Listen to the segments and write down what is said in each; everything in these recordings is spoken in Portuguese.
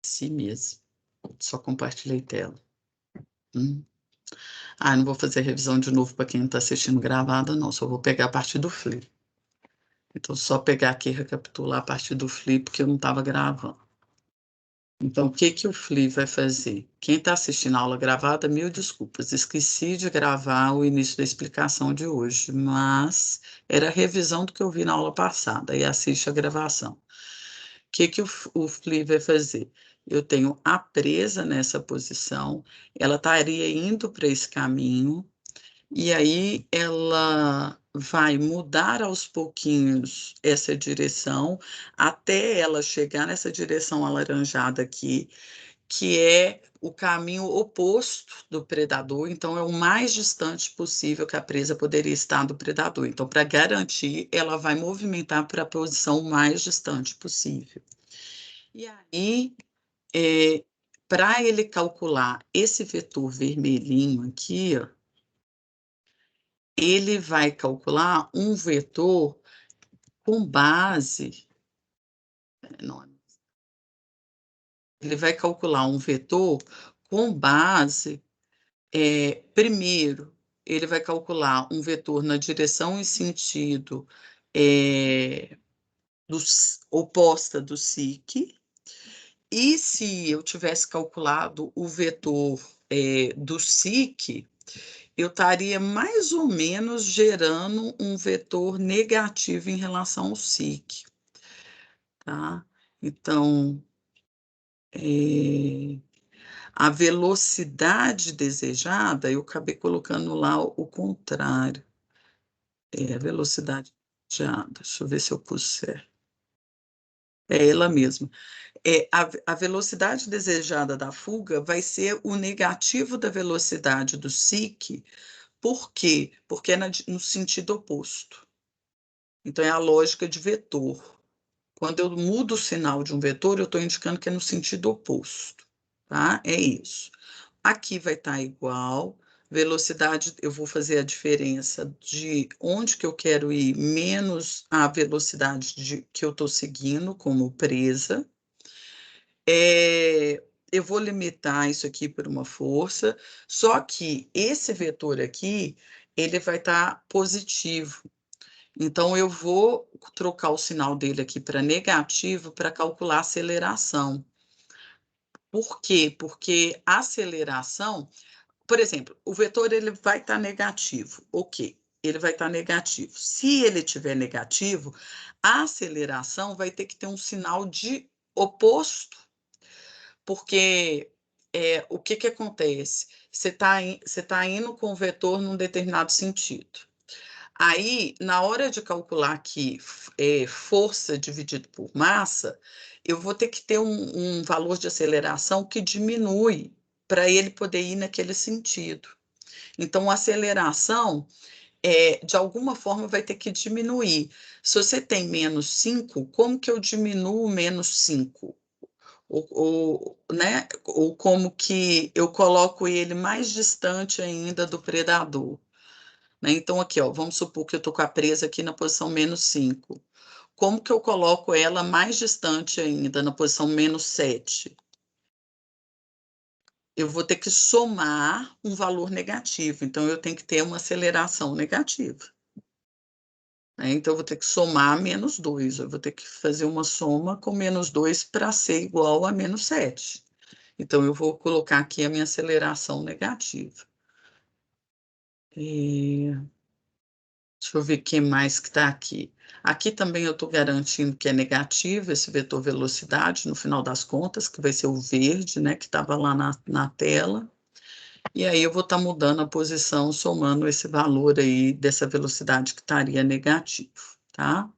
Si mesmo. Só compartilhei tela. Ah, não vou fazer revisão de novo para quem não está assistindo gravada, não. Só vou pegar a parte do Flip. Então, só pegar aqui e recapitular a parte do Flip, porque eu não estava gravando. Então, o que que o Flip vai fazer? Quem está assistindo a aula gravada, mil desculpas. Esqueci de gravar o início da explicação de hoje, mas era a revisão do que eu vi na aula passada, e assiste a gravação. O que que o Flip vai fazer? Eu tenho a presa nessa posição, ela estaria indo para esse caminho, e aí ela vai mudar aos pouquinhos essa direção, até ela chegar nessa direção alaranjada aqui, que é o caminho oposto do predador, então é o mais distante possível que a presa poderia estar do predador. Então, para garantir, ela vai movimentar para a posição mais distante possível. E aí, para ele calcular esse vetor vermelhinho aqui, ó, ele vai calcular um vetor com base. Não, ele vai calcular um vetor com base. Primeiro, ele vai calcular um vetor na direção e sentido oposta do SIC. E se eu tivesse calculado o vetor do SIC, eu estaria mais ou menos gerando um vetor negativo em relação ao SIC. Tá? Então, a velocidade desejada, eu acabei colocando lá o contrário. A velocidade desejada, deixa eu ver se eu pus certo. É ela mesma. A velocidade desejada da fuga vai ser o negativo da velocidade do SIC. Por quê? Porque é no sentido oposto. Então, é a lógica de vetor. Quando eu mudo o sinal de um vetor, eu estou indicando que é no sentido oposto, tá? É isso. Aqui vai estar igual, velocidade, eu vou fazer a diferença de onde que eu quero ir, menos a velocidade que eu estou seguindo como presa. Eu vou limitar isso aqui por uma força, só que esse vetor aqui, ele vai estar positivo. Então, eu vou trocar o sinal dele aqui para negativo para calcular a aceleração. Por quê? Porque a aceleração, por exemplo, o vetor ele vai estar negativo. Ok, ele vai estar negativo. Se ele estiver negativo, a aceleração vai ter que ter um sinal de oposto, porque o que que acontece? Você tá indo com o vetor num determinado sentido. Aí, na hora de calcular aqui força dividido por massa, eu vou ter que ter um valor de aceleração que diminui para ele poder ir naquele sentido. Então, a aceleração, de alguma forma, vai ter que diminuir. Se você tem menos 5, como que eu diminuo menos 5? Né? Ou como que eu coloco ele mais distante ainda do predador? Né? Então, aqui, ó, vamos supor que eu estou com a presa aqui na posição menos 5. Como que eu coloco ela mais distante ainda, na posição menos 7? Eu vou ter que somar um valor negativo, então eu tenho que ter uma aceleração negativa. Né? Então, eu vou ter que somar menos 2, eu vou ter que fazer uma soma com menos 2 para ser igual a menos 7. Então, eu vou colocar aqui a minha aceleração negativa. Deixa eu ver o que mais que está aqui. Aqui também eu estou garantindo que é negativo esse vetor velocidade, no final das contas, que vai ser o verde, né, que estava lá na tela. E aí eu vou estar mudando a posição, somando esse valor aí dessa velocidade que estaria negativo, tá?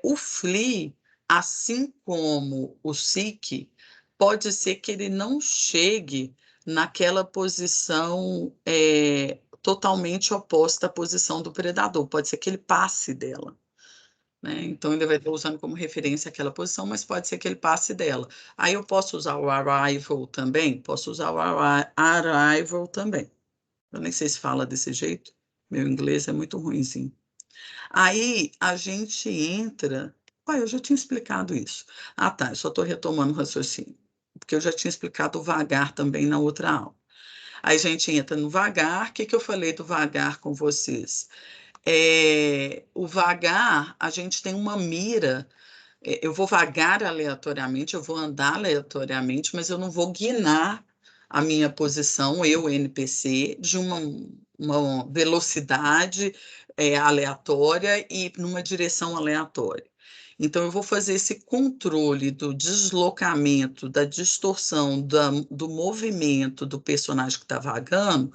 O FLI, assim como o SIC, pode ser que ele não chegue naquela posição totalmente oposta à posição do predador, pode ser que ele passe dela. Né? Então, ele vai estar usando como referência aquela posição, mas pode ser que ele passe dela. Aí eu posso usar o arrival também? Posso usar o arrival também. Eu nem sei se fala desse jeito, meu inglês é muito ruinzinho. Aí a gente entra. Eu já tinha explicado isso. Ah, tá, eu só estou retomando o raciocínio. porque eu já tinha explicado o vagar também na outra aula. Aí a gente entra no vagar. O que eu falei do vagar com vocês? O vagar, a gente tem uma mira. Eu vou vagar aleatoriamente, eu vou andar aleatoriamente, mas eu não vou guinar a minha posição, eu, NPC, de uma velocidade aleatória e numa direção aleatória. Então, eu vou fazer esse controle do deslocamento, da distorção, do movimento do personagem que está vagando,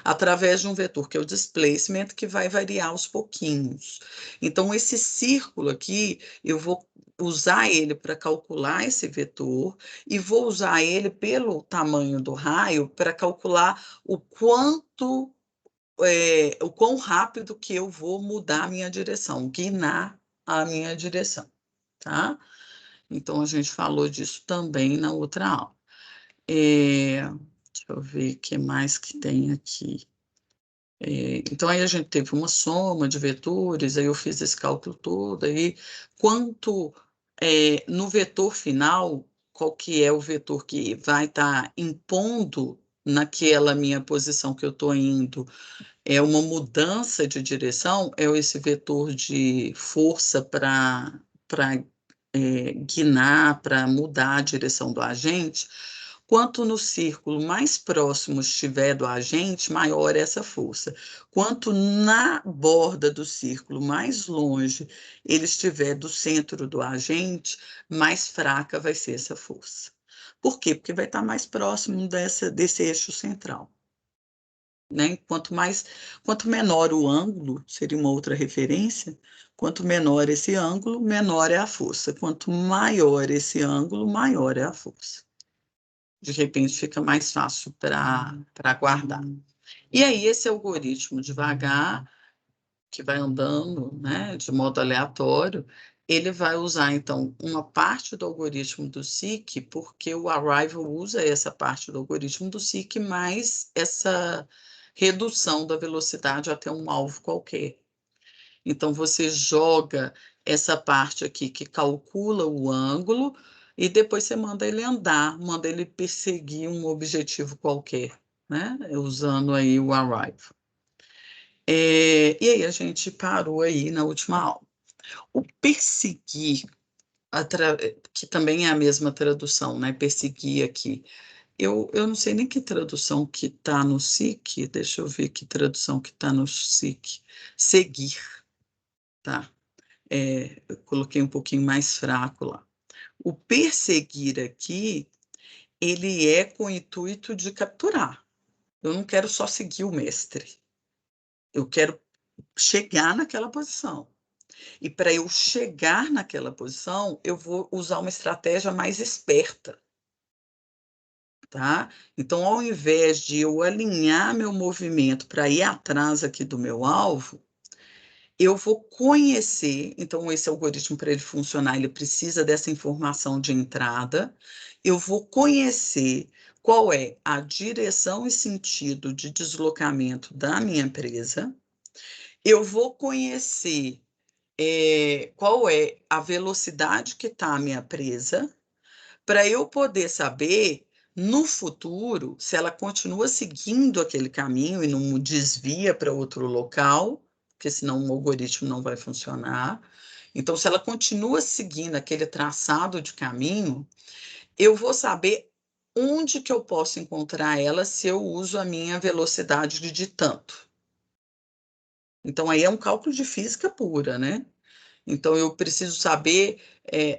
através de um vetor que é o displacement, que vai variar aos pouquinhos. Então, esse círculo aqui, eu vou usar ele para calcular esse vetor e vou usar ele pelo tamanho do raio para calcular o quão rápido que eu vou mudar a minha direção, guinar a minha direção, tá? Então, a gente falou disso também na outra aula. Deixa eu ver o que mais que tem aqui. Então, aí a gente teve uma soma de vetores, aí eu fiz esse cálculo todo, aí no vetor final, qual que é o vetor que vai estar impondo naquela minha posição que eu estou indo, uma mudança de direção, é esse vetor de força para guinar, para mudar a direção do agente. Quanto no círculo mais próximo estiver do agente, maior é essa força. Quanto na borda do círculo mais longe ele estiver do centro do agente, mais fraca vai ser essa força. Por quê? Porque vai estar mais próximo desse eixo central. Né? Quanto menor o ângulo, seria uma outra referência, quanto menor esse ângulo, menor é a força. Quanto maior esse ângulo, maior é a força. De repente fica mais fácil para guardar. E aí, esse algoritmo devagar, que vai andando, né, de modo aleatório, ele vai usar, então, uma parte do algoritmo do SIC, porque o Arrival usa essa parte do algoritmo do SIC, mais essa redução da velocidade até um alvo qualquer. Então, você joga essa parte aqui que calcula o ângulo e depois você manda ele andar, manda ele perseguir um objetivo qualquer, né? Usando aí o Arrival. E aí a gente parou aí na última aula. O perseguir, que também é a mesma tradução, né? Perseguir aqui. Eu não sei nem que tradução que está no SIC, deixa eu ver que tradução que está no SIC. Seguir, tá? Eu coloquei um pouquinho mais fraco lá. O perseguir aqui, ele é com o intuito de capturar. Eu não quero só seguir o mestre. Eu quero chegar naquela posição. E para eu chegar naquela posição, eu vou usar uma estratégia mais esperta. Tá? Então, ao invés de eu alinhar meu movimento para ir atrás aqui do meu alvo, eu vou conhecer, então esse algoritmo para ele funcionar, ele precisa dessa informação de entrada. Eu vou conhecer qual é a direção e sentido de deslocamento da minha empresa. Eu vou conhecer qual é a velocidade que está a minha presa, para eu poder saber, no futuro, se ela continua seguindo aquele caminho e não desvia para outro local, porque senão o algoritmo não vai funcionar. Então, se ela continua seguindo aquele traçado de caminho, eu vou saber onde que eu posso encontrar ela se eu uso a minha velocidade de tanto. Então, aí é um cálculo de física pura, né? Então, eu preciso saber,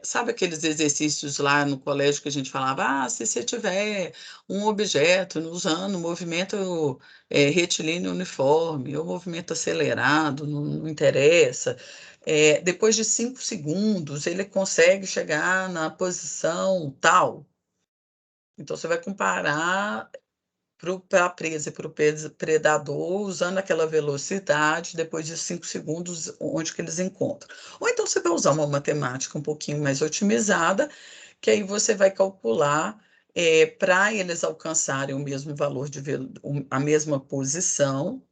sabe aqueles exercícios lá no colégio que a gente falava, se você tiver um objeto usando movimento retilíneo uniforme, ou movimento acelerado, não interessa, depois de 5 segundos ele consegue chegar na posição tal. Então, você vai comparar para a presa e para o predador, usando aquela velocidade, depois de 5 segundos, onde que eles encontram. Ou então você vai usar uma matemática um pouquinho mais otimizada, que aí você vai calcular para eles alcançarem o mesmo valor a mesma posição,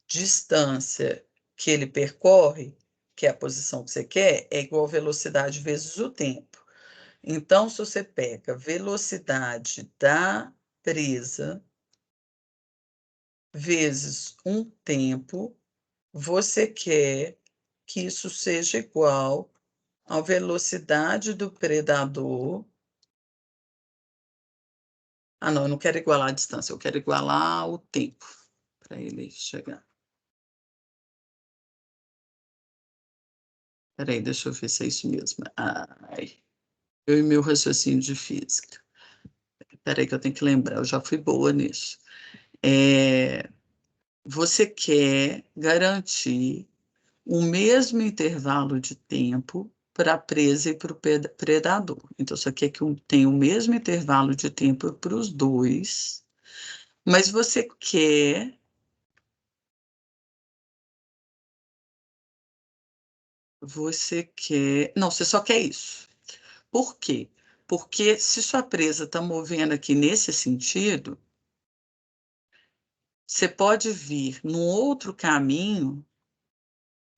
distância que ele percorre, que é a posição que você quer, é igual a velocidade vezes o tempo. Então, se você pega velocidade da presa vezes um tempo, você quer que isso seja igual à velocidade do predador. Ah, não, eu não quero igualar a distância, eu quero igualar o tempo para ele chegar. Espera aí, deixa eu ver se é isso mesmo. Ai, eu e meu raciocínio de física. Espera aí que eu tenho que lembrar, eu já fui boa nisso. Você quer garantir o mesmo intervalo de tempo para a presa e para o predador. Então, você quer que tenha o mesmo intervalo de tempo para os dois, mas você quer. Não, você só quer isso. Por quê? Porque se sua presa está movendo aqui nesse sentido, você pode vir num outro caminho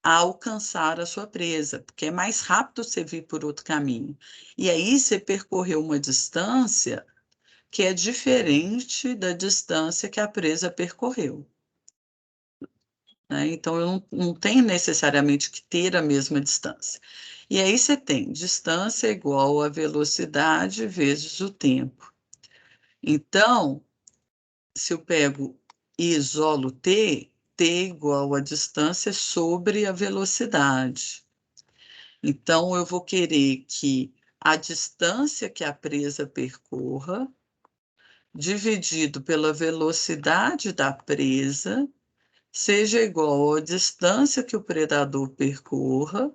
a alcançar a sua presa, porque é mais rápido você vir por outro caminho. E aí você percorreu uma distância que é diferente da distância que a presa percorreu, né? Então, eu não tenho necessariamente que ter a mesma distância. E aí você tem distância igual a velocidade vezes o tempo. Então, se eu pego e isolo t, t igual a distância sobre a velocidade. Então, eu vou querer que a distância que a presa percorra, dividido pela velocidade da presa, seja igual à distância que o predador percorra,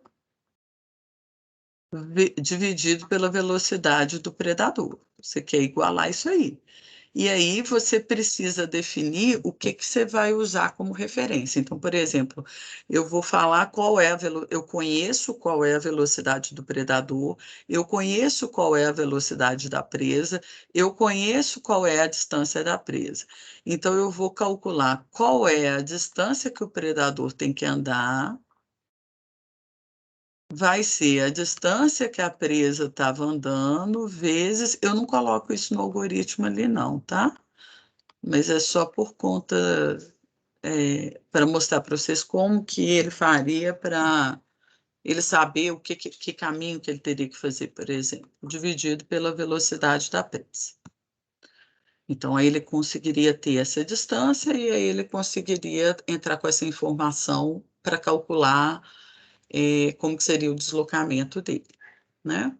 dividido pela velocidade do predador. Você quer igualar isso aí. E aí você precisa definir o que você vai usar como referência. Então, por exemplo, eu vou falar eu conheço qual é a velocidade do predador, eu conheço qual é a velocidade da presa, eu conheço qual é a distância da presa. Então, eu vou calcular qual é a distância que o predador tem que andar, vai ser a distância que a presa estava andando, vezes. Eu não coloco isso no algoritmo ali, não, tá? Mas é só por conta, para mostrar para vocês como que ele faria para ele saber que caminho que ele teria que fazer, por exemplo, dividido pela velocidade da presa. Então, aí ele conseguiria ter essa distância e aí ele conseguiria entrar com essa informação para calcular como que seria o deslocamento dele, né?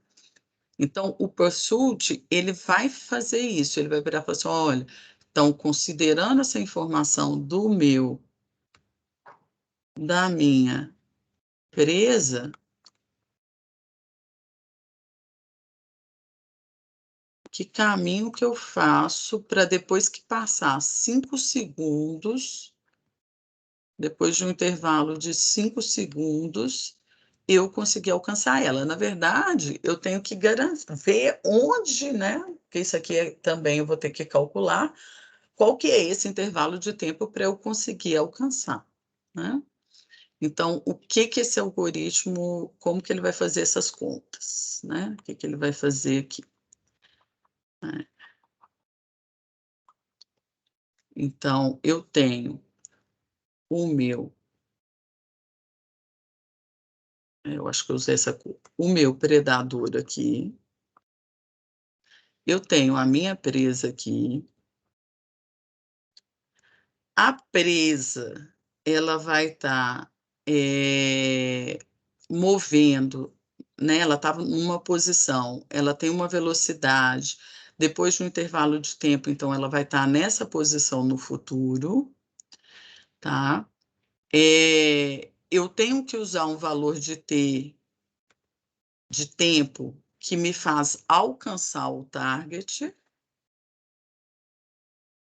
Então, o Pursuit, ele vai fazer isso, ele vai virar e falar assim, olha, então, considerando essa informação da minha presa, que caminho que eu faço para depois que passar 5 segundos, depois de um intervalo de 5 segundos, eu conseguir alcançar ela. Na verdade, eu tenho que ver onde, né? Porque isso aqui também eu vou ter que calcular, qual que é esse intervalo de tempo para eu conseguir alcançar, né? Então, o que que esse algoritmo, como que ele vai fazer essas contas, né? O que que ele vai fazer aqui, né? Então, eu tenho o meu, eu acho que eu usei essa cor, o meu predador aqui, eu tenho a minha presa aqui, a presa, ela vai estar movendo, né? Ela estava numa posição, ela tem uma velocidade, depois de um intervalo de tempo, então ela vai estar nessa posição no futuro, tá? Eu tenho que usar um valor de t de tempo que me faz alcançar o target,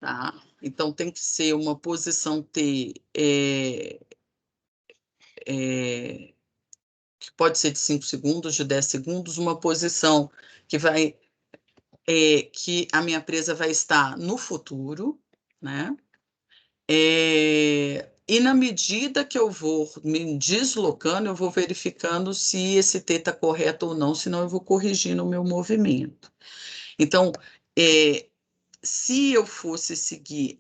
tá? Então tem que ser uma posição t que pode ser de 5 segundos, de 10 segundos, uma posição que vai que a minha presa vai estar no futuro, né? E na medida que eu vou me deslocando, eu vou verificando se esse T está correto ou não, senão eu vou corrigindo o meu movimento. Então, se eu fosse seguir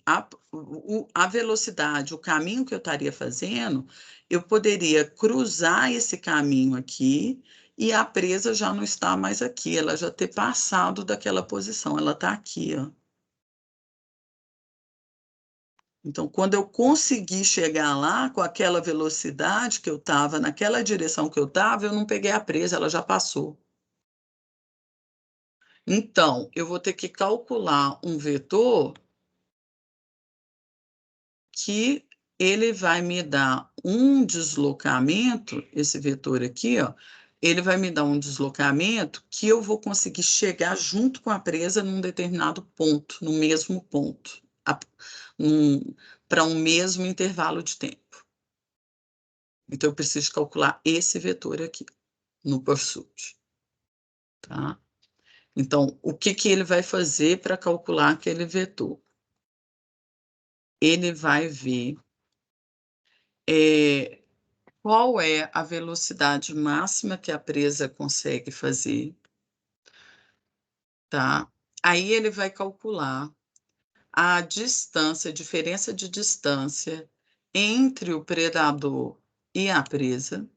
a velocidade, o caminho que eu estaria fazendo, eu poderia cruzar esse caminho aqui e a presa já não está mais aqui, ela já ter passado daquela posição, ela está aqui, ó. Então, quando eu consegui chegar lá com aquela velocidade que eu estava, naquela direção que eu estava, eu não peguei a presa, ela já passou. Então, eu vou ter que calcular um vetor que ele vai me dar um deslocamento, esse vetor aqui, ó, ele vai me dar um deslocamento que eu vou conseguir chegar junto com a presa num determinado ponto, no mesmo ponto, para um mesmo intervalo de tempo. Então, eu preciso calcular esse vetor aqui, no pursuit, tá? Então, o que que ele vai fazer para calcular aquele vetor? Ele vai ver qual é a velocidade máxima que a presa consegue fazer, tá? Aí ele vai calcular a distância, a diferença de distância entre o predador e a presa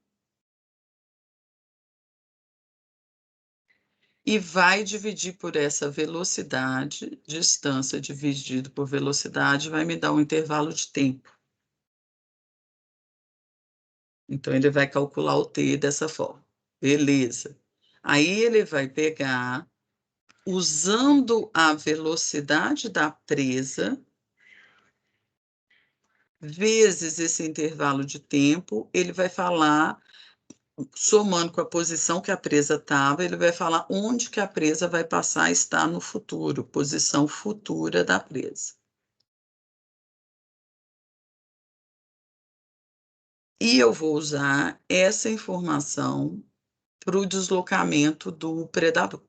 e vai dividir por essa velocidade, distância dividido por velocidade, vai me dar um intervalo de tempo. Então, ele vai calcular o t dessa forma. Beleza. Aí ele vai pegar, usando a velocidade da presa, vezes esse intervalo de tempo, ele vai falar, somando com a posição que a presa estava, ele vai falar onde que a presa vai passar a estar no futuro, posição futura da presa. E eu vou usar essa informação para o deslocamento do predador.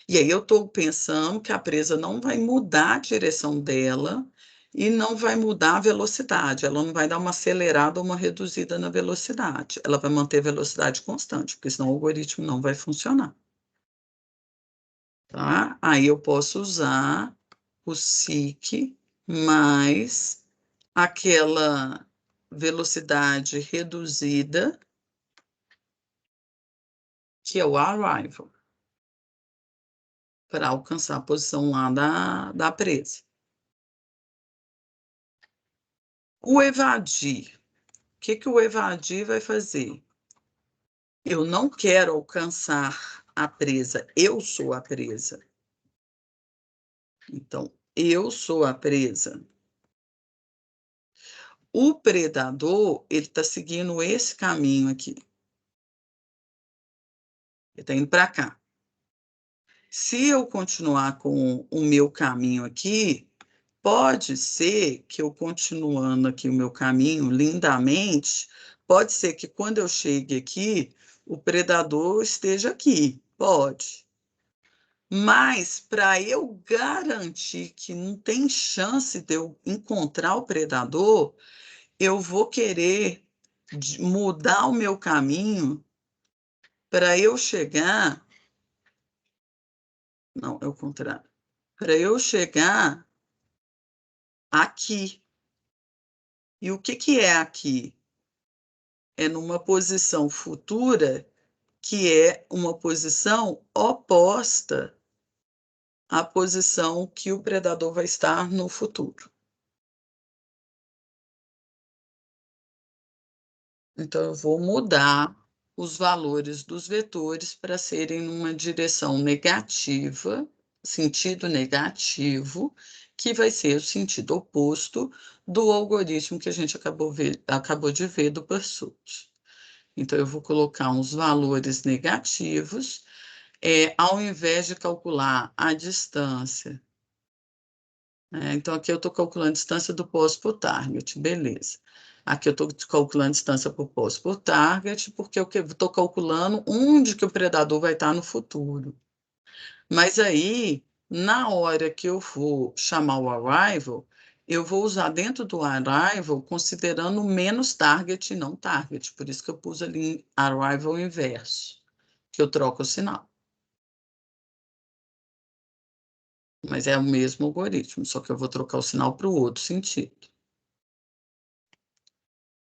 E aí eu estou pensando que a presa não vai mudar a direção dela e não vai mudar a velocidade, ela não vai dar uma acelerada ou uma reduzida na velocidade, ela vai manter a velocidade constante, porque senão o algoritmo não vai funcionar. Tá? Aí eu posso usar o seek mais aquela velocidade reduzida, que é o arrival, para alcançar a posição lá da presa. O evadir. O que que o evadir vai fazer? Eu não quero alcançar a presa, eu sou a presa. Então, eu sou a presa. O predador, ele está seguindo esse caminho aqui. Ele está indo para cá. Se eu continuar com o meu caminho aqui, pode ser que eu continuando aqui o meu caminho lindamente, pode ser que quando eu chegue aqui, o predador esteja aqui, pode. Mas para eu garantir que não tem chance de eu encontrar o predador, eu vou querer mudar o meu caminho para eu chegar. Não, é o contrário. Para eu chegar aqui. E o que que é aqui? É numa posição futura que é uma posição oposta à posição que o predador vai estar no futuro. Então, eu vou mudar os valores dos vetores para serem numa direção negativa, sentido negativo, que vai ser o sentido oposto do algoritmo que a gente acabou de ver do Pursuit. Então, eu vou colocar uns valores negativos, ao invés de calcular a distância. Então, aqui eu estou calculando a distância do posto para o target, beleza. Aqui eu estou calculando a distância para o posto para o target, porque eu estou calculando onde que o predador vai estar no futuro. Mas aí, na hora que eu for chamar o arrival, eu vou usar dentro do arrival considerando menos target e não target. Por isso que eu pus ali arrival inverso, que eu troco o sinal. Mas é o mesmo algoritmo, só que eu vou trocar o sinal para o outro sentido.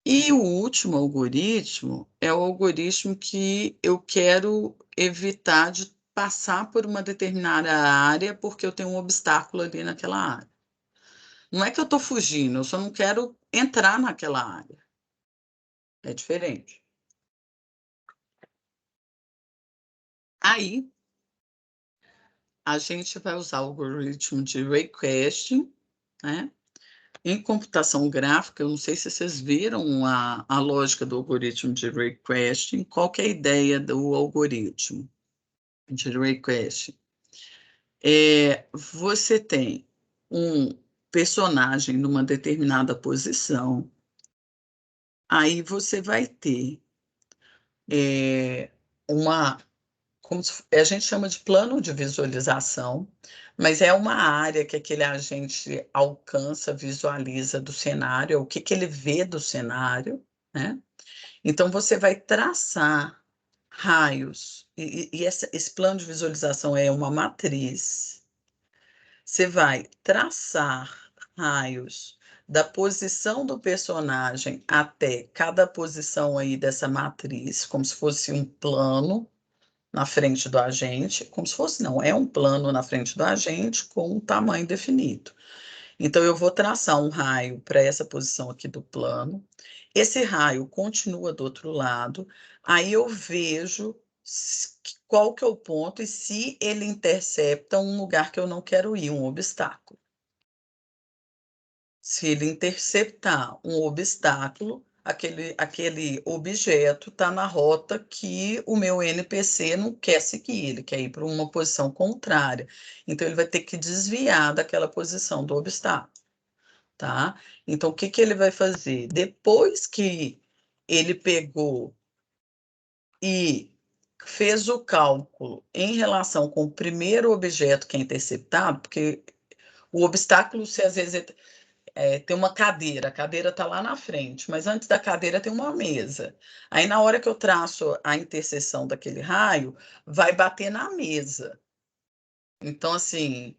E o último algoritmo é o algoritmo que eu quero evitar de passar por uma determinada área porque eu tenho um obstáculo ali naquela área. Não é que eu estou fugindo, eu só não quero entrar naquela área. É diferente. Aí, a gente vai usar o algoritmo de raycasting, né? Em computação gráfica, eu não sei se vocês viram a lógica do algoritmo de raycasting. Qual que é a ideia do algoritmo de raycasting? Você tem um personagem numa determinada posição, aí você vai ter uma, a gente chama de plano de visualização, mas é uma área que aquele agente alcança, visualiza do cenário, o que, que ele vê do cenário, né? Então, você vai traçar raios, e esse plano de visualização é uma matriz. Você vai traçar raios da posição do personagem até cada posição aí dessa matriz, como se fosse um plano na frente do agente, como se fosse, não, é um plano na frente do agente com um tamanho definido. Então, eu vou traçar um raio para essa posição aqui do plano. Esse raio continua do outro lado. Aí eu vejo qual que é o ponto e se ele intercepta um lugar que eu não quero ir, um obstáculo. Se ele interceptar um obstáculo, aquele objeto está na rota que o meu NPC não quer seguir, ele quer ir para uma posição contrária. Então, ele vai ter que desviar daquela posição do obstáculo. Tá? Então, o que que ele vai fazer? Depois que ele pegou e fez o cálculo em relação com o primeiro objeto que é interceptado, porque o obstáculo, se às vezes tem uma cadeira, a cadeira está lá na frente, mas antes da cadeira tem uma mesa. Aí, na hora que eu traço a interseção daquele raio, vai bater na mesa. Então, assim,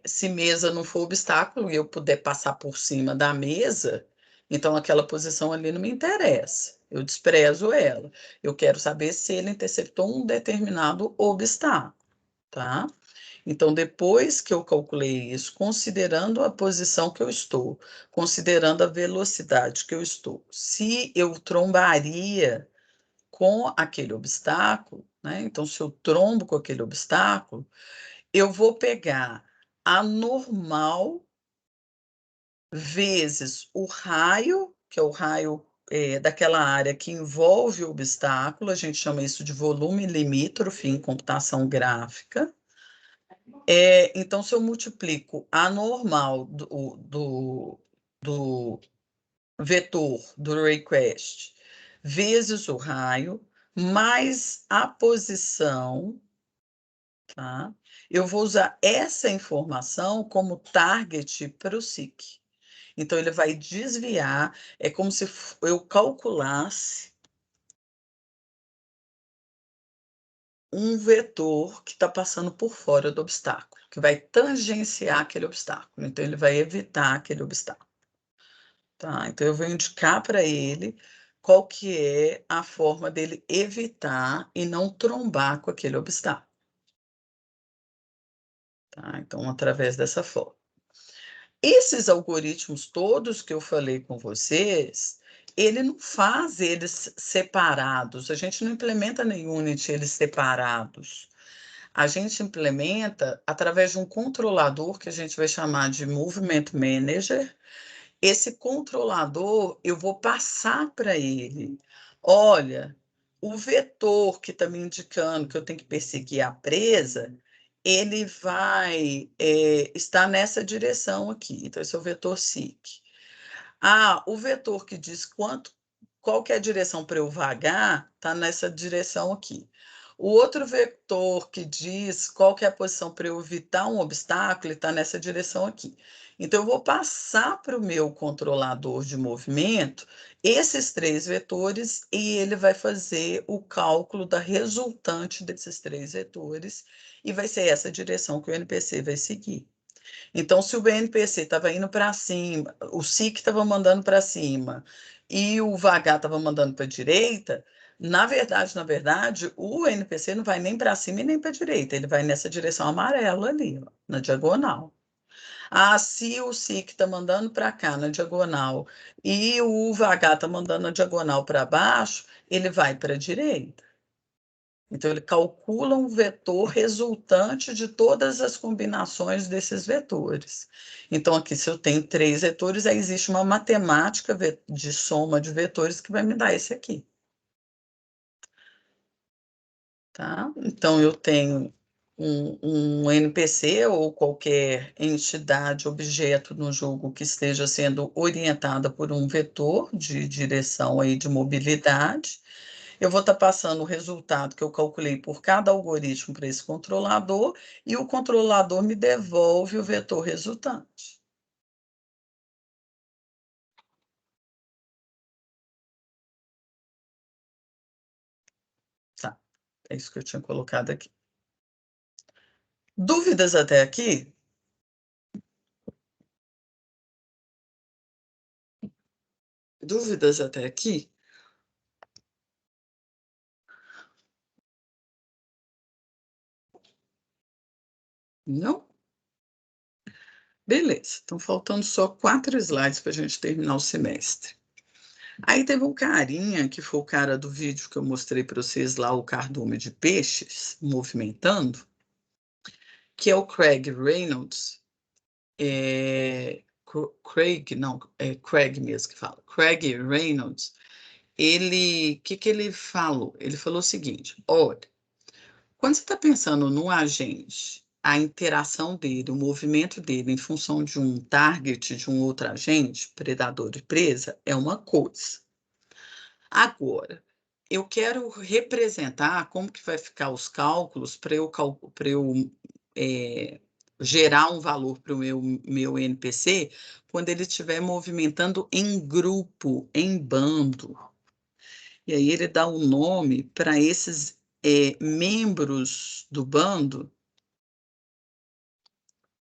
se mesa não for obstáculo e eu puder passar por cima da mesa, então aquela posição ali não me interessa. Eu desprezo ela. Eu quero saber se ele interceptou um determinado obstáculo, tá? Então, depois que eu calculei isso, considerando a posição que eu estou, considerando a velocidade que eu estou, se eu trombaria com aquele obstáculo, né? Então, se eu trombo com aquele obstáculo, eu vou pegar a normal vezes o raio, que é o raio daquela área que envolve o obstáculo, a gente chama isso de volume limítrofe em computação gráfica. Então, se eu multiplico a normal do vetor do raycast vezes o raio, mais a posição, tá? Eu vou usar essa informação como target para o SIC. Então, ele vai desviar, é como se eu calculasse um vetor que está passando por fora do obstáculo, que vai tangenciar aquele obstáculo. Então, ele vai evitar aquele obstáculo. Tá? Então, eu vou indicar para ele qual que é a forma dele evitar e não trombar com aquele obstáculo. Tá? Então, através dessa forma. Esses algoritmos todos que eu falei com vocês, ele não faz eles separados. A gente não implementa na Unity eles separados. A gente implementa através de um controlador que a gente vai chamar de Movement Manager. Esse controlador, eu vou passar para ele. Olha, o vetor que está me indicando que eu tenho que perseguir a presa, ele vai estar nessa direção aqui. Então, esse é o vetor SIC. O vetor que diz qual que é a direção para eu vagar, está nessa direção aqui. O outro vetor que diz qual que é a posição para eu evitar um obstáculo, ele está nessa direção aqui. Então, eu vou passar para o meu controlador de movimento esses 3 vetores e ele vai fazer o cálculo da resultante desses 3 vetores e vai ser essa direção que o NPC vai seguir. Então, se o NPC estava indo para cima, o SIC estava mandando para cima e o VH estava mandando para a direita, na verdade, o NPC não vai nem para cima e nem para a direita, ele vai nessa direção amarela ali, ó, na diagonal. Ah, se o SIC está mandando para cá na diagonal e o VH está mandando na diagonal para baixo, ele vai para a direita. Então, ele calcula um vetor resultante de todas as combinações desses vetores. Então, aqui, se eu tenho 3 vetores, aí existe uma matemática de soma de vetores que vai me dar esse aqui. Tá? Então, eu tenho um NPC ou qualquer entidade, objeto no jogo que esteja sendo orientada por um vetor de direção aí de mobilidade. Eu vou estar passando o resultado que eu calculei por cada algoritmo para esse controlador e o controlador me devolve o vetor resultante. Tá, é isso que eu tinha colocado aqui. Dúvidas até aqui? Dúvidas até aqui? Não? Beleza, estão faltando só 4 slides para a gente terminar o semestre. Aí teve um carinha, que foi o cara do vídeo que eu mostrei para vocês lá, o cardume de peixes, movimentando, que é o Craig Reynolds. Craig, não, é Craig mesmo que fala. Craig Reynolds, o que ele falou? Ele falou o seguinte: olha, quando você está pensando no agente, a interação dele, o movimento dele em função de um target, de um outro agente, predador e presa, é uma coisa. Agora, eu quero representar como que vai ficar os cálculos para eu gerar um valor para o meu NPC quando ele estiver movimentando em grupo, em bando. E aí ele dá um nome para esses membros do bando,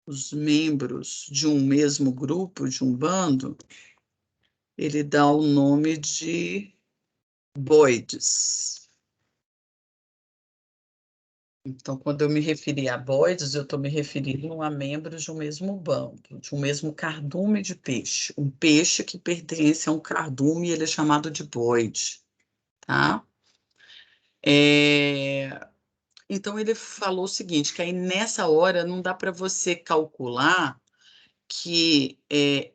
os membros de um mesmo grupo, de um bando, ele dá o nome de boids. Então, quando eu me referi a boids, eu estou me referindo a membros de um mesmo bando, de um mesmo cardume de peixe. Um peixe que pertence a um cardume, ele é chamado de boid, tá? Então, ele falou o seguinte, que aí nessa hora não dá para você calcular que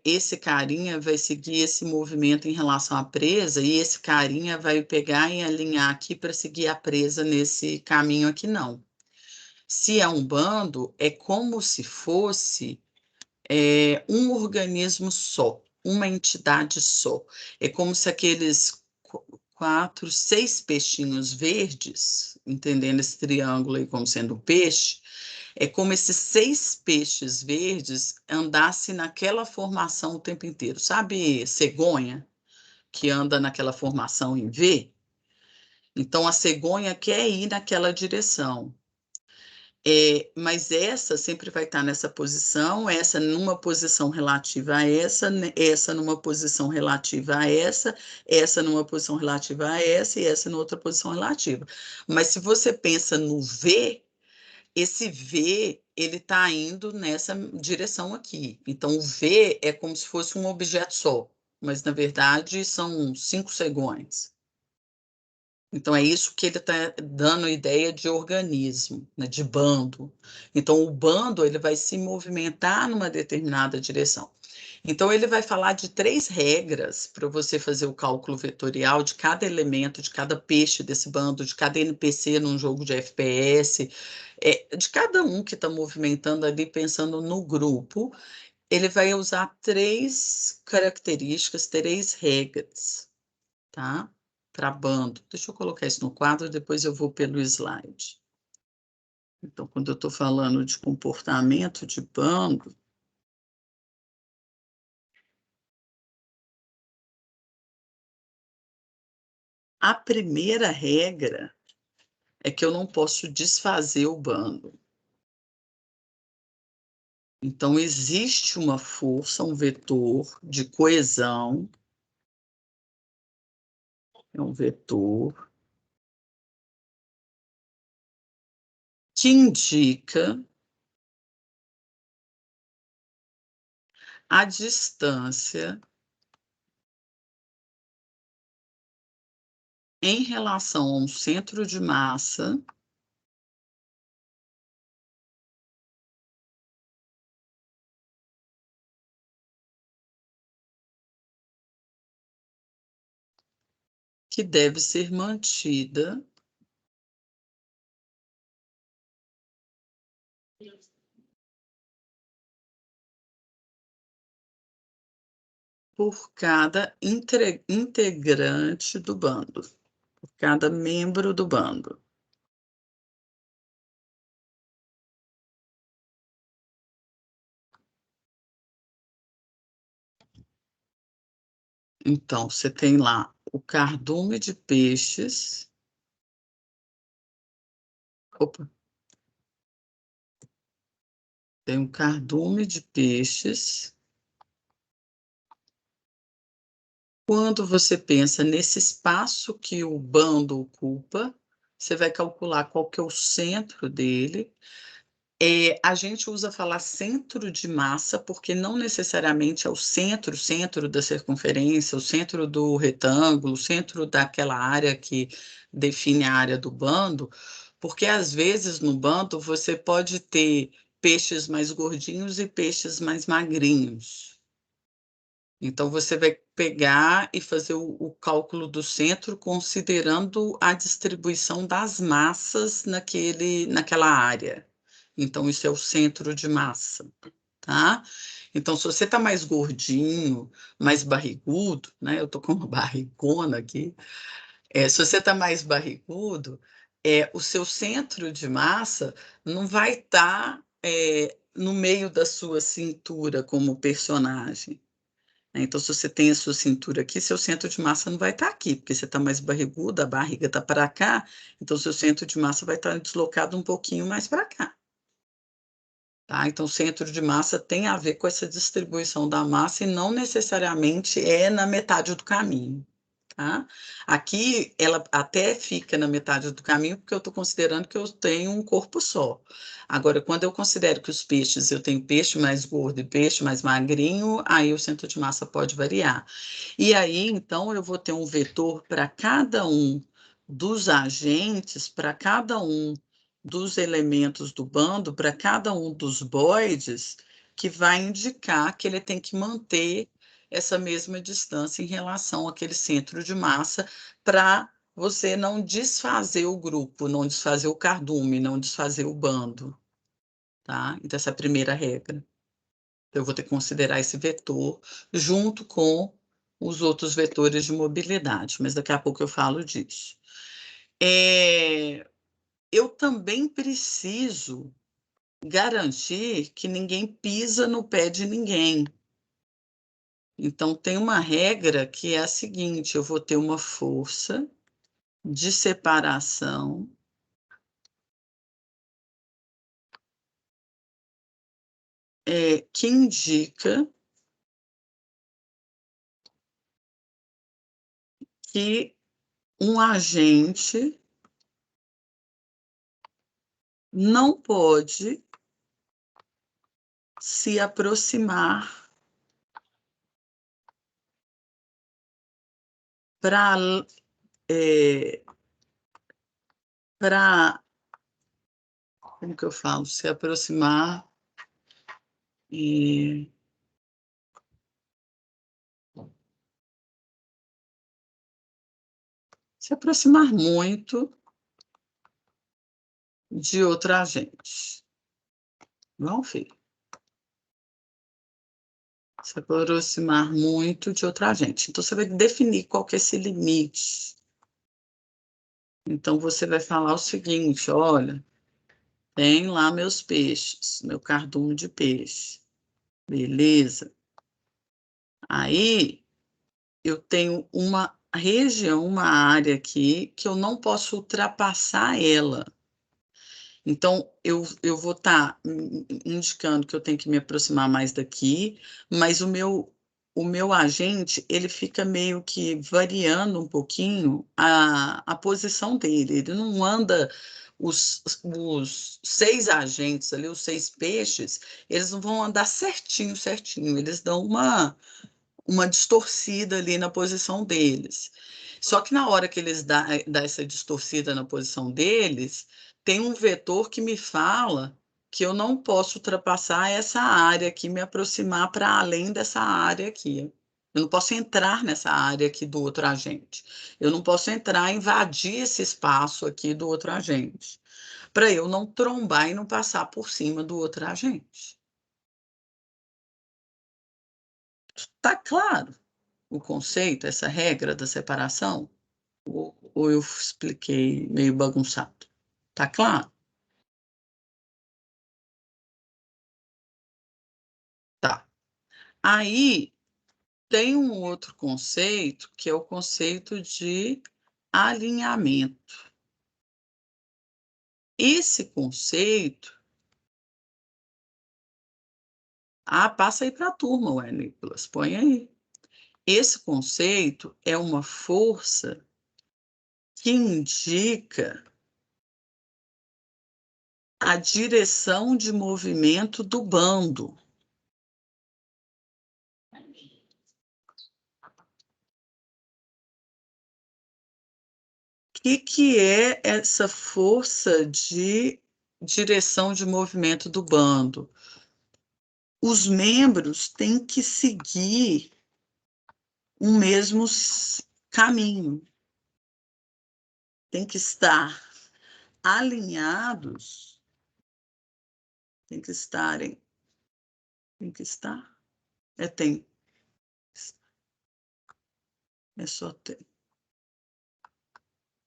esse carinha vai seguir esse movimento em relação à presa e esse carinha vai pegar e alinhar aqui para seguir a presa nesse caminho aqui, não. Se é um bando, é como se fosse um organismo só, uma entidade só. É como se aqueles 4, 6 peixinhos verdes, entendendo esse triângulo aí como sendo peixe, é como esses 6 peixes verdes andassem naquela formação o tempo inteiro. Sabe cegonha, que anda naquela formação em V? Então, a cegonha quer ir naquela direção. Mas essa sempre vai estar nessa posição, essa numa posição relativa a essa, essa numa posição relativa a essa numa posição relativa a essa e essa numa outra posição relativa. Mas se você pensa no V, esse V ele está indo nessa direção aqui. Então, o V é como se fosse um objeto só, mas na verdade são 5 segões. Então, é isso que ele está dando a ideia de organismo, né, de bando. Então, o bando ele vai se movimentar numa determinada direção. Então, ele vai falar de 3 regras para você fazer o cálculo vetorial de cada elemento, de cada peixe desse bando, de cada NPC num jogo de FPS, de cada um que está movimentando ali, pensando no grupo. Ele vai usar 3 características, 3 regras, tá? para bando. Deixa eu colocar isso no quadro, depois eu vou pelo slide. Então, quando eu estou falando de comportamento de bando, a primeira regra é que eu não posso desfazer o bando. Então, existe uma força, um vetor de coesão, é um vetor que indica a distância em relação a um centro de massa que deve ser mantida por cada integrante do bando, por cada membro do bando. Então, você tem lá o cardume de peixes. Opa, tem um cardume de peixes. Quando você pensa nesse espaço que o bando ocupa, você vai calcular qual que é o centro dele. A gente usa falar centro de massa, porque não necessariamente é o centro da circunferência, o centro do retângulo, o centro daquela área que define a área do bando, porque às vezes no bando você pode ter peixes mais gordinhos e peixes mais magrinhos. Então, você vai pegar e fazer o cálculo do centro considerando a distribuição das massas naquela área. Então, isso é o centro de massa, tá? Então, se você está mais gordinho, mais barrigudo, né? Eu estou com uma barrigona aqui. Se você está mais barrigudo, o seu centro de massa não vai estar no meio da sua cintura como personagem. Então, se você tem a sua cintura aqui, seu centro de massa não vai estar aqui, porque você está mais barrigudo, a barriga está para cá, então seu centro de massa vai estar deslocado um pouquinho mais para cá. Tá? Então, o centro de massa tem a ver com essa distribuição da massa e não necessariamente é na metade do caminho. Tá? Aqui ela até fica na metade do caminho, porque eu estou considerando que eu tenho um corpo só. Agora, quando eu considero que os peixes, eu tenho peixe mais gordo e peixe mais magrinho, aí o centro de massa pode variar. E aí, então, eu vou ter um vetor para cada um dos agentes, para cada um dos elementos do bando, para cada um dos boides, que vai indicar que ele tem que manter essa mesma distância em relação àquele centro de massa para você não desfazer o grupo, não desfazer o cardume, não desfazer o bando, tá? Então, essa é a primeira regra. Eu vou ter que considerar esse vetor junto com os outros vetores de mobilidade, mas daqui a pouco eu falo disso. Eu também preciso garantir que ninguém pisa no pé de ninguém. Então, tem uma regra que é a seguinte: eu vou ter uma força de separação que indica que um agente não pode se aproximar para como que eu falo? Se aproximar e se aproximar muito de outro agente. Não, filho. Se aproximar muito de outra gente. Então, você vai definir qual que é esse limite. Então, você vai falar o seguinte, olha, tem lá meus peixes, meu cardume de peixe. Beleza? Aí, eu tenho uma região, uma área aqui, que eu não posso ultrapassar ela. Então, eu vou estar indicando que eu tenho que me aproximar mais daqui, mas o meu agente, ele fica meio que variando um pouquinho a posição dele. Ele não anda, os 6 agentes ali, os 6 peixes, eles não vão andar certinho, certinho. Eles dão uma distorcida ali na posição deles. Só que na hora que eles dá essa distorcida na posição deles, tem um vetor que me fala que eu não posso ultrapassar essa área aqui, me aproximar para além dessa área aqui. Eu não posso entrar nessa área aqui do outro agente. Eu não posso entrar, invadir esse espaço aqui do outro agente, para eu não trombar e não passar por cima do outro agente. Tá claro o conceito, essa regra da separação? Ou eu expliquei meio bagunçado? Tá claro? Tá. Aí tem um outro conceito, que é o conceito de alinhamento. Esse conceito. Ah, passa aí para a turma, ué, Nicolas, põe aí. Esse conceito é uma força que indica a direção de movimento do bando. Que é essa força de direção de movimento do bando? Os membros têm que seguir o mesmo caminho, têm que estar alinhados, têm que estarem, tem que estar, tem, é só ter.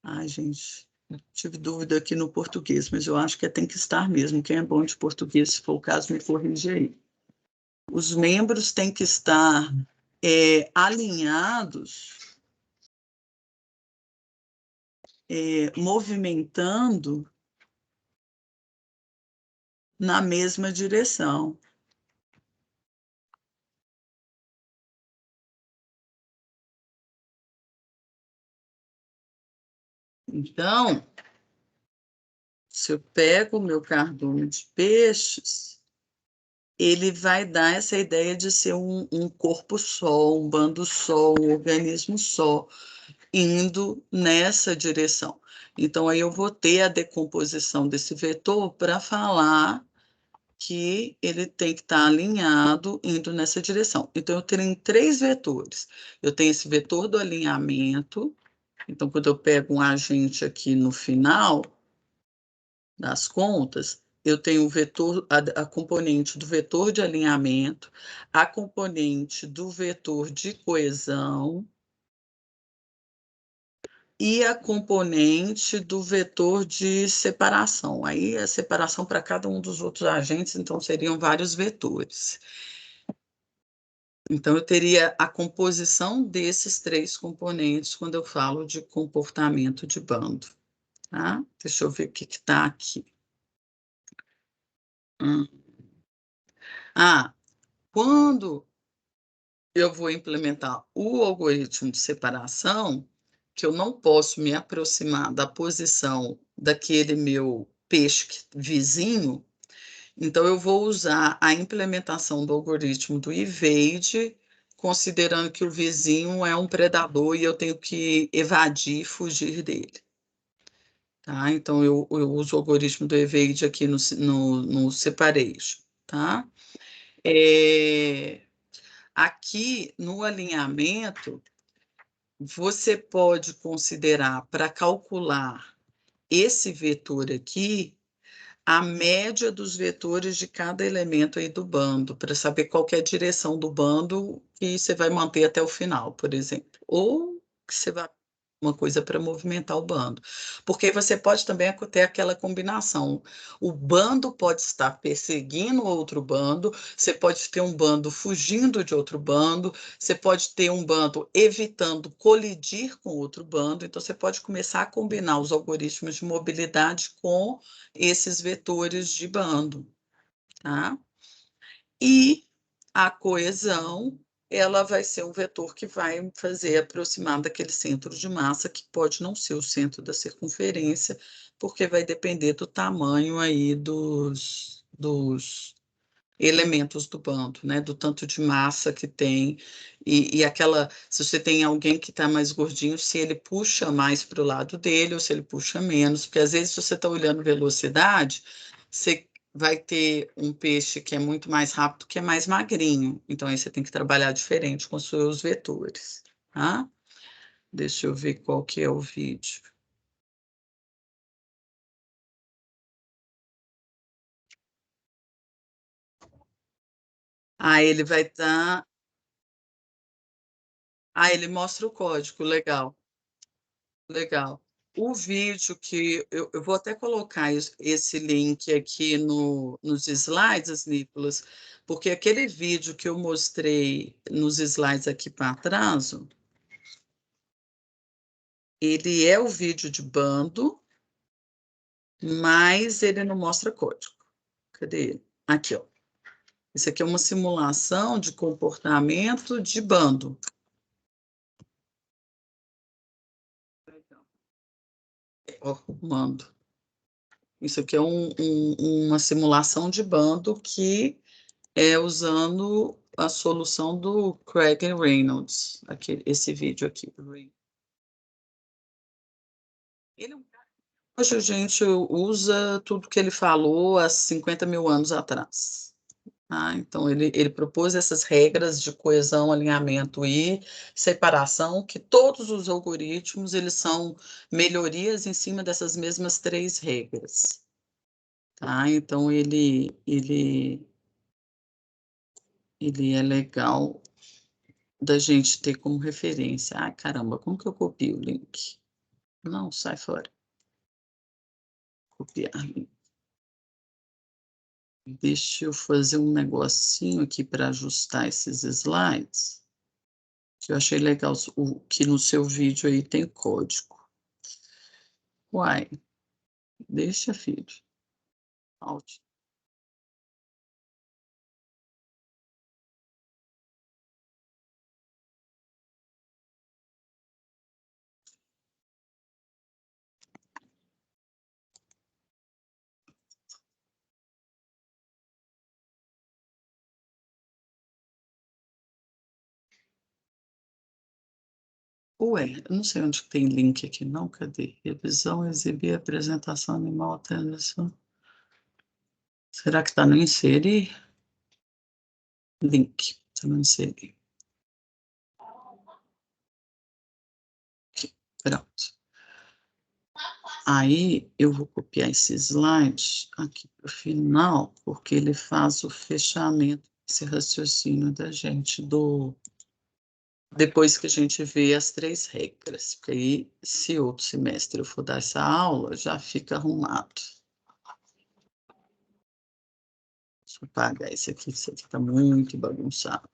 Ai, gente, tive dúvida aqui no português, mas eu acho que tem que estar mesmo. Quem é bom de português, se for o caso, me corrige aí. Os membros têm que estar alinhados, movimentando na mesma direção. Então, se eu pego o meu cardume de peixes, ele vai dar essa ideia de ser um corpo só, um bando só, um organismo só, indo nessa direção. Então, aí eu vou ter a decomposição desse vetor para falar que ele tem que estar alinhado, indo nessa direção. Então, eu tenho 3 vetores. Eu tenho esse vetor do alinhamento. Então, quando eu pego um agente aqui no final das contas, eu tenho o vetor, a componente do vetor de alinhamento, a componente do vetor de coesão e a componente do vetor de separação. Aí, a separação para cada um dos outros agentes, então, seriam vários vetores. Então, eu teria a composição desses 3 componentes quando eu falo de comportamento de bando. Tá? Deixa eu ver o que está aqui. Hum. Ah, quando eu vou implementar o algoritmo de separação, que eu não posso me aproximar da posição daquele meu peixe vizinho, então eu vou usar a implementação do algoritmo do evade, considerando que o vizinho é um predador e eu tenho que evadir e fugir dele. Tá? Então, eu uso o algoritmo do evade aqui no separation. Tá? Aqui, no alinhamento, você pode considerar, para calcular esse vetor aqui, a média dos vetores de cada elemento aí do bando, para saber qual que é a direção do bando que você vai manter até o final, por exemplo. Ou que você vai uma coisa para movimentar o bando. Porque você pode também ter aquela combinação. O bando pode estar perseguindo outro bando, você pode ter um bando fugindo de outro bando, você pode ter um bando evitando colidir com outro bando. Então, você pode começar a combinar os algoritmos de mobilidade com esses vetores de bando, tá? E a coesão, ela vai ser um vetor que vai fazer aproximar daquele centro de massa, que pode não ser o centro da circunferência, porque vai depender do tamanho aí dos elementos do bando, né? Do tanto de massa que tem. E aquela, se você tem alguém que está mais gordinho, se ele puxa mais para o lado dele ou se ele puxa menos, porque às vezes se você está olhando velocidade, você vai ter um peixe que é muito mais rápido, que é mais magrinho. Então aí você tem que trabalhar diferente com os seus vetores, tá? Deixa eu ver qual que é o vídeo. Ah, ele vai estar. Ah, ele mostra o código, legal. Legal. O vídeo que eu vou até colocar esse link aqui nos slides, Nicolas, porque aquele vídeo que eu mostrei nos slides aqui para trás, ó, ele é o vídeo de bando, mas ele não mostra código. Cadê ele? Aqui, ó. Isso aqui é uma simulação de comportamento de bando. Ó, mando. Isso aqui é uma simulação de bando que é usando a solução do Craig Reynolds, esse vídeo aqui. Ele, hoje a gente usa tudo que ele falou há 50 mil anos atrás. Tá? Então, ele propôs essas regras de coesão, alinhamento e separação, que todos os algoritmos eles são melhorias em cima dessas mesmas três regras. Tá? Então, ele é legal da gente ter como referência. Ah, caramba, como que eu copio o link? Não, sai fora. Copiar link. Deixa eu fazer um negocinho aqui para ajustar esses slides, que eu achei legal que no seu vídeo aí tem código. Uai, deixa, filho. Alt. Ué, eu não sei onde que tem link aqui, não. Cadê? Revisão, exibir, apresentação animal, transição. Será que está no inserir? Link. Está no inserir. Aqui, pronto. Aí eu vou copiar esse slide aqui para o final, porque ele faz o fechamento desse raciocínio da gente depois que a gente vê as três regras. Porque aí, se outro semestre eu for dar essa aula, já fica arrumado. Deixa eu apagar isso aqui está muito bagunçado.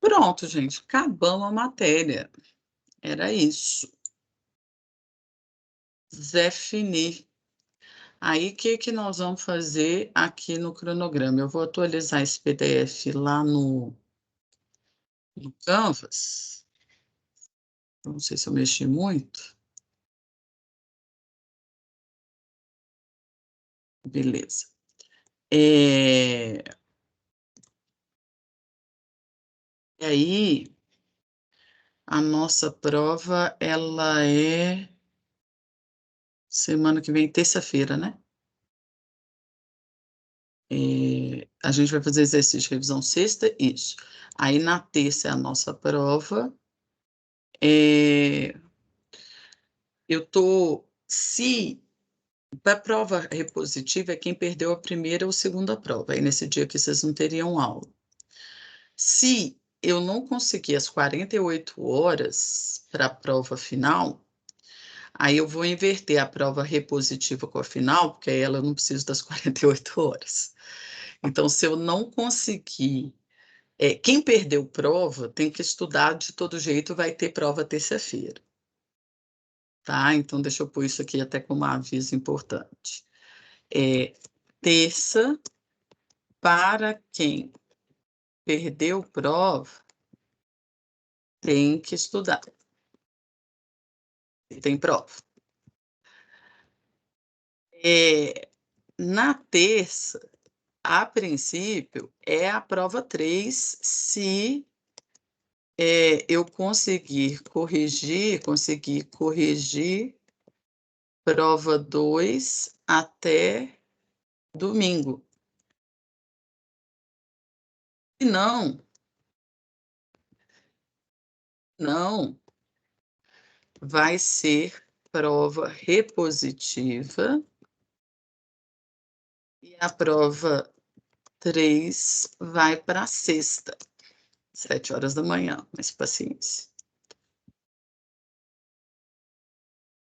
Pronto, gente, acabamos a matéria. Era isso. Zé Fini. Aí, o que que nós vamos fazer aqui no cronograma? Eu vou atualizar esse PDF lá no Canvas. Não sei se eu mexi muito. Beleza. E aí, a nossa prova, ela é semana que vem, terça-feira, né? A gente vai fazer exercício de revisão sexta, isso. Aí, na terça é a nossa prova. É, eu tô, se para a prova repositiva é quem perdeu a primeira ou segunda prova. Aí nesse dia que vocês não teriam aula. Se eu não conseguir as 48 horas para a prova final, aí eu vou inverter a prova repositiva com a final, porque aí ela eu não preciso das 48 horas. Então, se eu não conseguir. Quem perdeu prova tem que estudar de todo jeito, vai ter prova terça-feira. Tá? Então, deixa eu pôr isso aqui até como aviso importante. Terça, para quem perdeu prova, tem que estudar. Tem prova. Na terça, a princípio, é a prova 3, se eu conseguir corrigir prova 2 até domingo. Se não, não, vai ser prova repositiva e a prova 3 vai para sexta, 7 horas da manhã, mas paciência,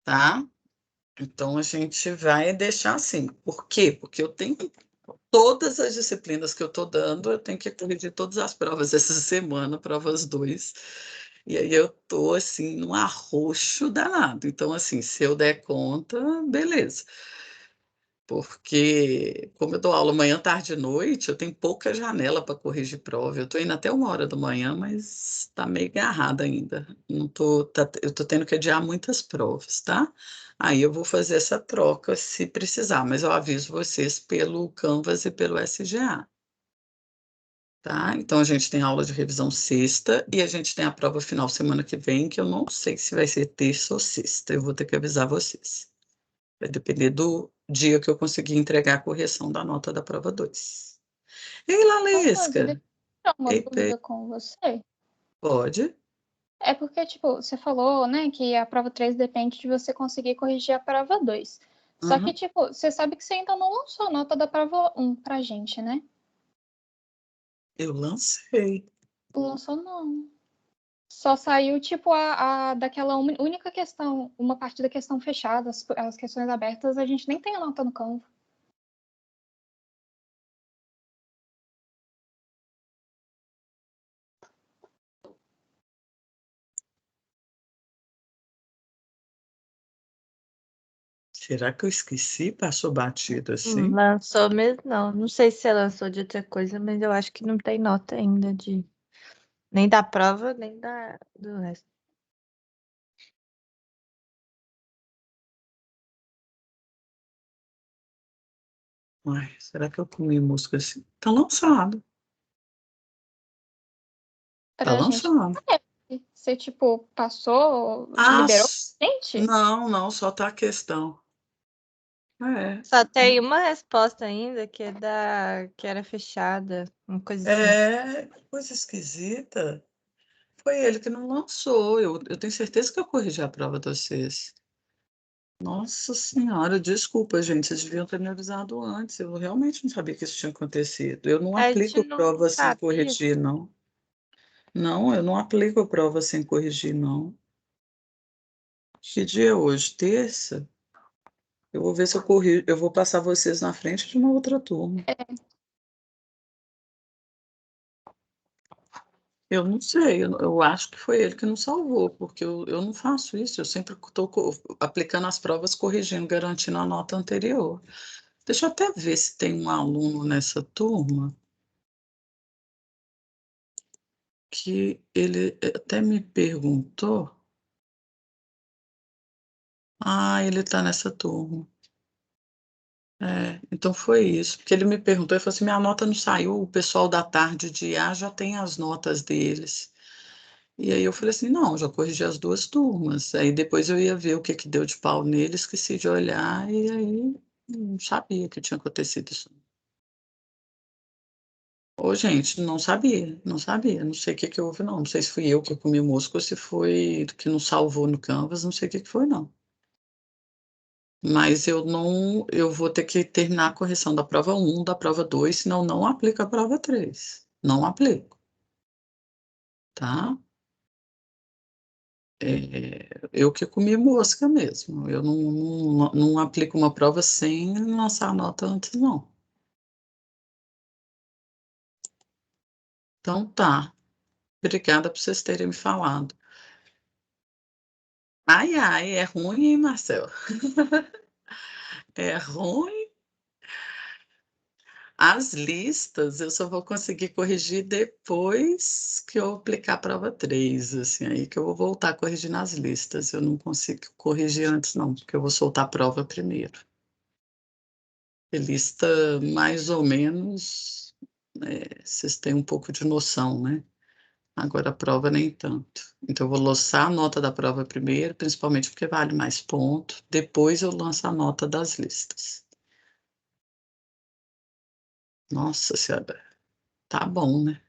tá? Então a gente vai deixar assim. Por quê? Porque eu tenho todas as disciplinas que eu estou dando, eu tenho que corrigir todas as provas essa semana, provas 2. E aí eu tô assim num arroxo danado. Então, assim, se eu der conta, beleza. Porque, como eu dou aula manhã, tarde e noite, eu tenho pouca janela para corrigir prova. Eu estou indo até 1 hora da manhã, mas está meio agarrada ainda. Não tô, eu estou tendo que adiar muitas provas, tá? Aí eu vou fazer essa troca se precisar, mas eu aviso vocês pelo Canvas e pelo SGA. Tá? Então a gente tem aula de revisão sexta e a gente tem a prova final semana que vem, que eu não sei se vai ser terça ou sexta. Eu vou ter que avisar vocês. Vai depender do dia que eu conseguir entregar a correção da nota da prova 2. Ei, Rose, deixa Lalesca! eu tirar uma Ei, dúvida com você. pode? É porque, tipo, você falou, né, que a prova 3 depende de você conseguir corrigir a prova 2. Só que, Uhum. tipo, você sabe que você ainda não lançou a nota da prova 1 pra gente, né? Eu lancei. Lançou não. Só saiu, tipo, daquela única questão, uma parte da questão fechada, as questões abertas, a gente nem tem a nota no Canva. Será que eu esqueci? Passou batido assim? Lançou mesmo, não. Não sei se você lançou de outra coisa, mas eu acho que não tem nota ainda de nem da prova, nem do resto. Ai, será que eu comi música assim? Tá lançado. Tá Pra gente, lançado. você, tipo, passou, Ah, liberou pra gente? não, não, só tá a questão. Só tem uma resposta ainda, que é que era fechada, uma coisa assim. Que coisa esquisita. Foi ele que não lançou. Eu tenho certeza que eu corrigi a prova de vocês. Nossa Senhora, desculpa, gente. Vocês deviam ter me avisado antes. Eu realmente não sabia que isso tinha acontecido. Eu não A gente aplico não prova sem sabia. corrigir, não. Não, eu não aplico prova sem corrigir, não. Que dia é hoje? Terça? Eu vou ver se eu corrijo. Eu vou passar vocês na frente de uma outra turma. Eu não sei, eu acho que foi ele que não salvou, porque eu não faço isso, eu sempre estou aplicando as provas, corrigindo, garantindo a nota anterior. Deixa eu até ver se tem um aluno nessa turma que ele até me perguntou. Ah, ele está nessa turma. Então foi isso, porque ele me perguntou, ele falou assim, minha nota não saiu, o pessoal da tarde de A já tem as notas deles. E aí eu falei assim, não, já corrigi as duas turmas. Aí depois eu ia ver o que que deu de pau nele, esqueci de olhar, e aí não sabia que tinha acontecido isso. Ô, gente, não sabia, não sabia, não sei o que que houve, não. Não sei se fui eu que comi o mosco ou se foi que não salvou no Canvas, não sei o que que foi, não. Mas eu não, eu vou ter que terminar a correção da prova 1, da prova 2, senão não aplico a prova 3. Não aplico. tá? Eu que comi mosca mesmo. Eu não aplico uma prova sem lançar a nota antes, não. Então tá. Obrigada por vocês terem me falado. Ai, ai, é ruim, hein, Marcelo? É ruim. As listas eu só vou conseguir corrigir depois que eu aplicar a prova 3, assim, aí que eu vou voltar a corrigir nas listas. Eu não consigo corrigir antes, não, porque eu vou soltar a prova primeiro. E lista, mais ou menos, vocês têm um pouco de noção, né? Agora a prova nem tanto. Então eu vou lançar a nota da prova primeiro, principalmente porque vale mais ponto. Depois eu lanço a nota das listas. Nossa Senhora, tá bom, né?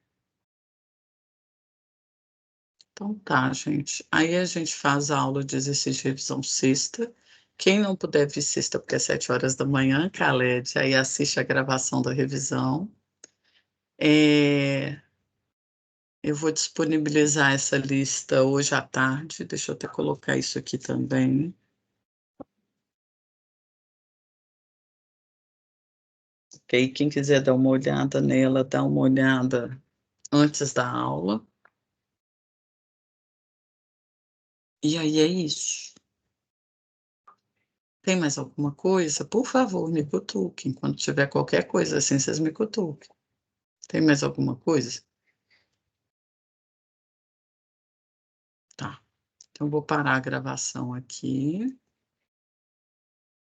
Então tá, gente. Aí a gente faz a aula de exercício de revisão sexta. Quem não puder vir sexta, porque é 7 horas da manhã, Caled, aí assiste a gravação da revisão. É, Eu vou disponibilizar essa lista hoje à tarde. Deixa eu até colocar isso aqui também. Ok? Quem quiser dar uma olhada nela, dá uma olhada antes da aula. E aí é isso. Tem mais alguma coisa? Por favor, me cutuquem. Quando tiver qualquer coisa assim, vocês me cutuquem. Tem mais alguma coisa? Tá. Então, vou parar a gravação aqui.